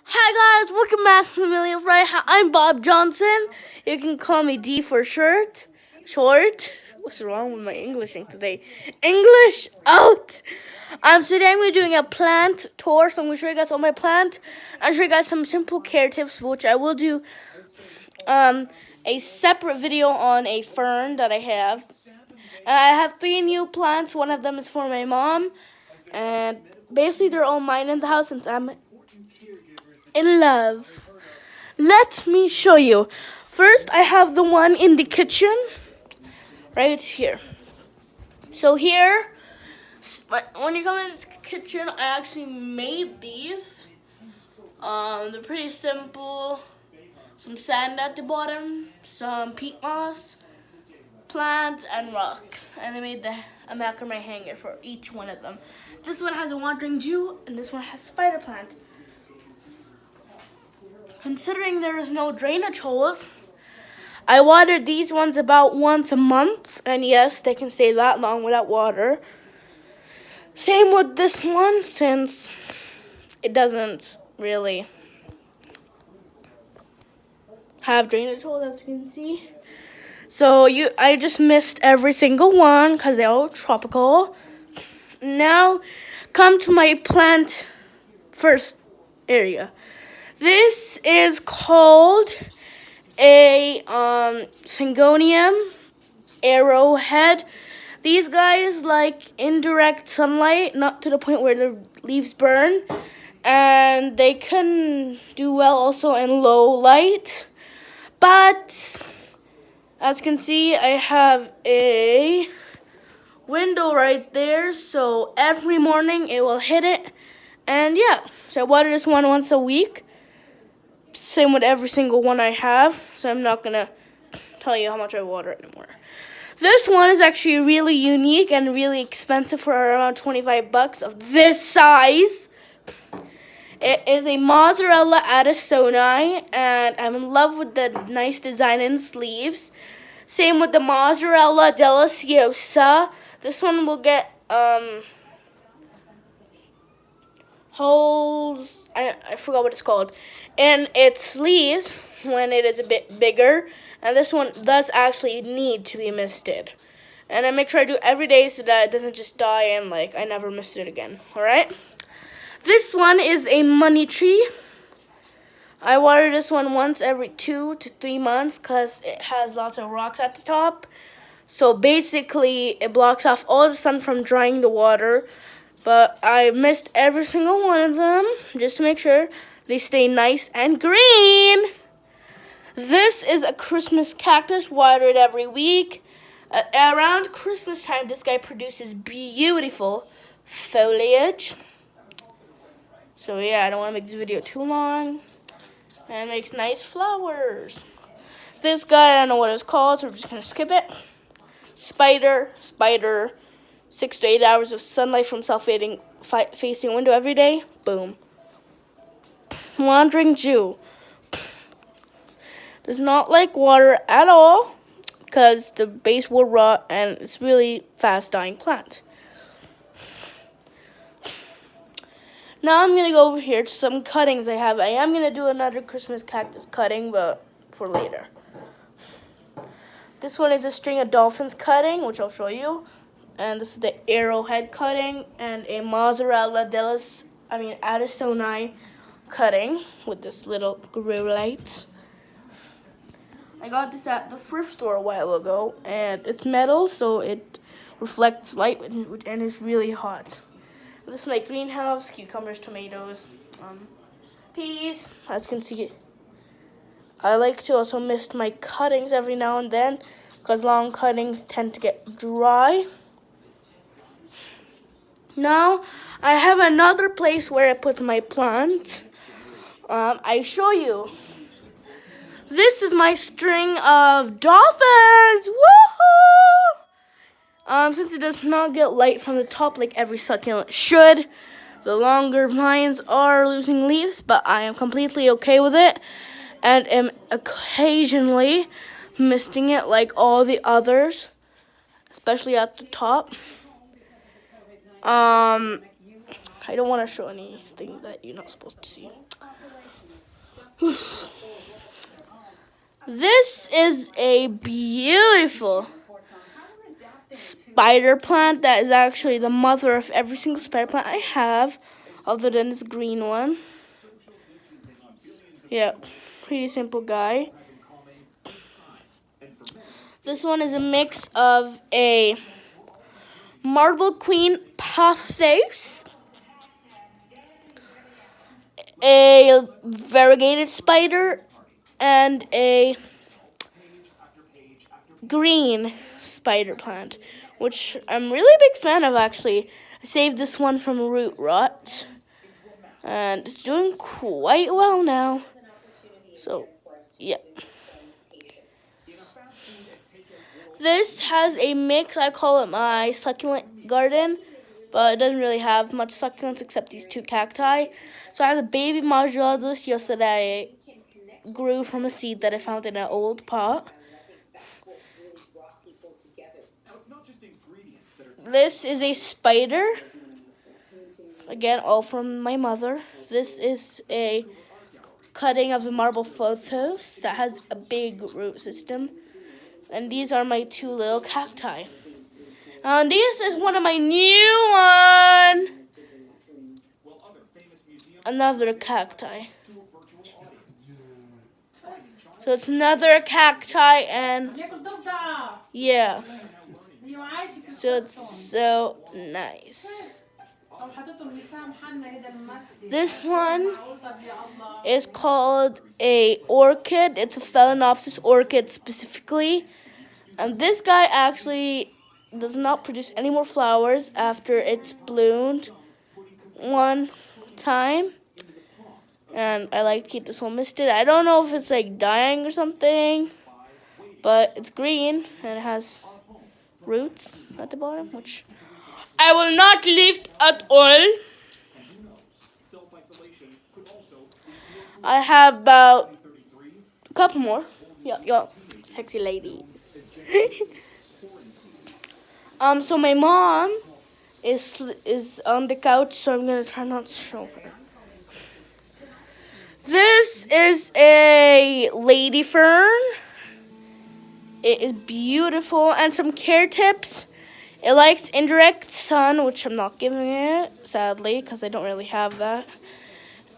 Hi guys, welcome back to Amelia Fry. I'm Bob Johnson. You can call me D for short. What's wrong with my Englishing today? English out. Today I'm doing a plant tour, so I'm gonna show you guys all my plants. I'll show you guys some simple care tips, which I will do a separate video on a fern that I have. I have 3 new plants. One of them is for my mom, and basically they're all mine in the house since I'm in love. Let me show you. First, I have the one in the kitchen, right here. So here, when you come in the kitchen, I actually made these. They're pretty simple. Some sand at the bottom, some peat moss, plants, and rocks. And I made a macrame hanger for each one of them. This one has a wandering Jew, and this one has spider plant. Considering there is no drainage holes, I watered these ones about once a month, and yes, they can stay that long without water. Same with this one, since it doesn't really have drainage holes, as you can see. So I just missed every single one because they're all tropical. Now, come to my plant first area. This is called a Syngonium arrowhead. These guys like indirect sunlight, not to the point where the leaves burn, and they can do well also in low light. But as you can see, I have a window right there, so every morning it will hit it. And yeah, so I water this one once a week. Same with every single one I have, so I'm not gonna tell you how much I water it anymore. This one is actually really unique and really expensive for around 25 bucks of this size. It is a Mozzarella Addisoni, and I'm in love with the nice design in sleeves. Same with the Mozzarella Deliciosa. This one will get holes, I forgot what it's called, and its sleeves when it is a bit bigger, and this one does actually need to be misted. And I make sure I do every day so that it doesn't just die and like I never mist it again. Alright? This one is a money tree. I water this one once every 2 to 3 months because it has lots of rocks at the top. So basically it blocks off all the sun from drying the water. But I missed every single one of them just to make sure they stay nice and green. This is a Christmas cactus, watered every week. Around Christmas time, this guy produces beautiful foliage. So yeah, I don't want to make this video too long. And it makes nice flowers. This guy, I don't know what it's called, so we're just going to skip it. Spider. 6 to 8 hours of sunlight from south-facing window every day. Boom. Wandering Jew. Does not like water at all because the base will rot and it's really fast-dying plant. Now I'm going to go over here to some cuttings I have. I am going to do another Christmas cactus cutting, but for later. This one is a string of dolphins cutting, which I'll show you. And this is the arrowhead cutting and a Mozzarella Addisoni cutting with this little grow light. I got this at the thrift store a while ago, and it's metal, so it reflects light and it's really hot. This is my greenhouse: cucumbers, tomatoes, peas. As you can see, I like to also mist my cuttings every now and then because long cuttings tend to get dry. Now, I have another place where I put my plants. I show you. This is my string of dolphins. Woohoo! Since it does not get light from the top like every succulent should, the longer vines are losing leaves, but I am completely okay with it and am occasionally misting it like all the others, especially at the top. I don't want to show anything that you're not supposed to see. This is a beautiful spider plant that is actually the mother of every single spider plant I have, other than this green one. Yeah, pretty simple guy. This one is a mix of a marble queen pothos, a variegated spider, and a green spider plant, which I'm really a big fan of actually. I saved this one from root rot, and it's doing quite well now. So, yeah. This has a mix, I call it my succulent garden, but it doesn't really have much succulents except these two cacti. So I have a baby Marjorie deliciosa that I grew from a seed that I found in an old pot. This is a spider, again, all from my mother. This is a cutting of the marble pothos that has a big root system. And these are my two little cacti. And this is one of my new one. Another cacti. So it's another cacti, and yeah. So it's so nice. This one is called a orchid. It's a Phalaenopsis orchid specifically. And this guy actually does not produce any more flowers after it's bloomed one time. And I like to keep this one misted. I don't know if it's like dying or something, but it's green and it has roots at the bottom, which I will not lift at all. I have about a couple more. Yeah, sexy ladies. So my mom is on the couch, so I'm gonna try not to show her. This is a lady fern. It is beautiful, and some care tips. It likes indirect sun, which I'm not giving it, sadly, because I don't really have that.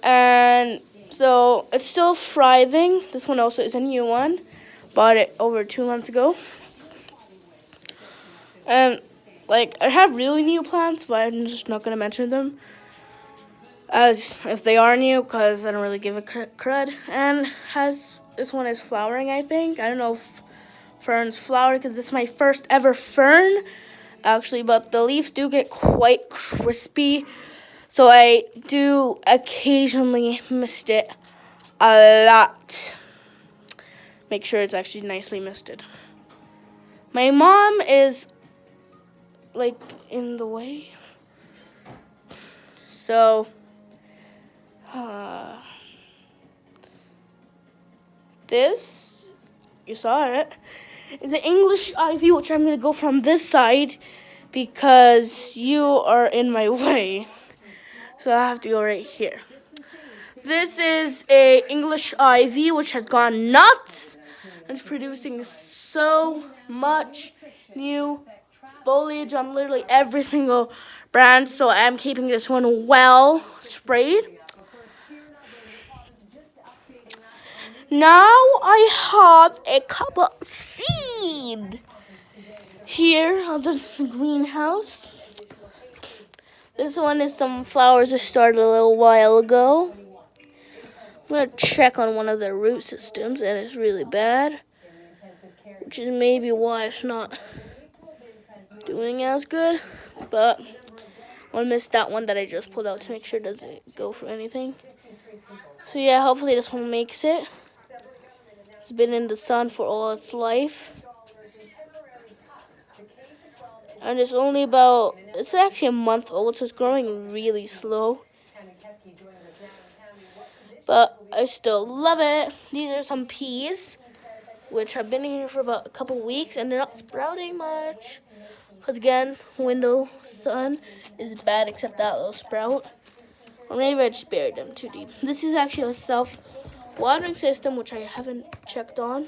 And so it's still thriving. This one also is a new one. Bought it over 2 months ago. And like, I have really new plants, but I'm just not gonna mention them as if they are new, because I don't really give a crud. And this one is flowering, I think. I don't know if ferns flower, because this is my first ever fern, actually, but the leaves do get quite crispy, so I do occasionally mist it a lot. Make sure it's actually nicely misted. My mom is like in the way, so this, you saw it, is the English ivy, which I'm going to go from this side because you are in my way. So I have to go right here. This is a English ivy, which has gone nuts. It's producing so much new foliage on literally every single branch. So I'm keeping this one well sprayed. Now I have a couple of seed here on the greenhouse. This one is some flowers that started a little while ago. I'm going to check on one of their root systems, and it's really bad, which is maybe why it's not doing as good. But I missed that one that I just pulled out to make sure it doesn't go for anything. So yeah, hopefully this one makes it. It's been in the sun for all its life. And it's actually a month old, so it's growing really slow. But I still love it. These are some peas, which have been here for about a couple weeks, and they're not sprouting much. Because again, window sun is bad except that little sprout. Or maybe I just buried them too deep. This is actually a self-watering system, which I haven't checked on.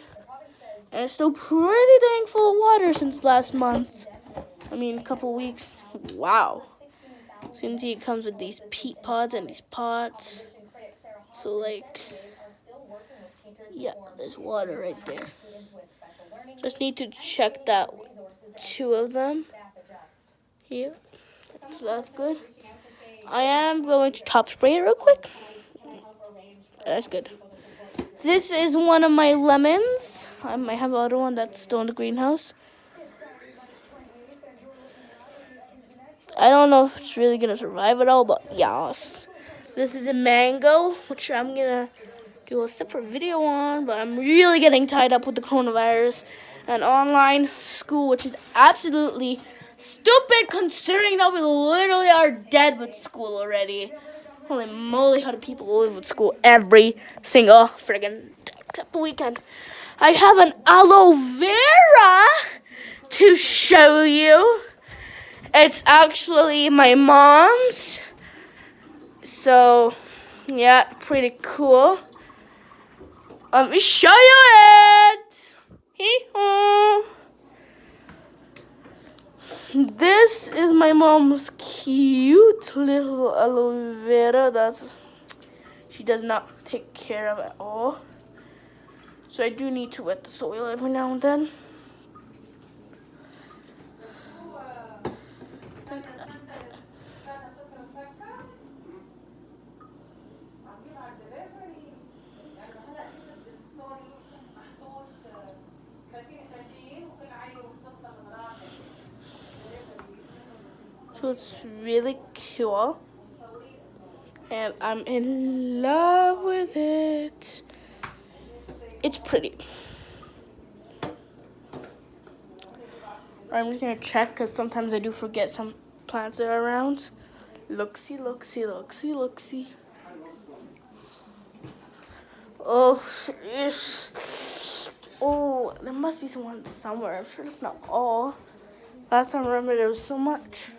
And it's still pretty dang full of water since last month. I mean, a couple weeks. Wow. So you can see it comes with these peat pods and these pots. So like, yeah, there's water right there. Just need to check that 2 of them here. So that's good. I am going to top spray it real quick. That's good. This is one of my lemons. I might have another one that's still in the greenhouse. I don't know if it's really going to survive at all, but yes. This is a mango, which I'm going to do a separate video on, but I'm really getting tied up with the coronavirus and online school, which is absolutely stupid considering that we literally are dead with school already. Holy moly, how do people live with school every single friggin' except the weekend? I have an aloe vera to show you. It's actually my mom's. So, yeah, pretty cool. Let me show you it. Hee-haw. This is my mom's cute little aloe vera she does not take care of at all. So I do need to wet the soil every now and then. So it's really cool. And I'm in love with it. It's pretty. I'm just gonna check because sometimes I do forget some plants are around. Look-see, look-see, look-see, look-see. Oh, oh, there must be someone somewhere. I'm sure it's not all. Last time I remember there was so much.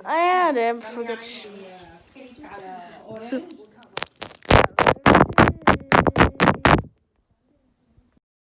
I forget. So,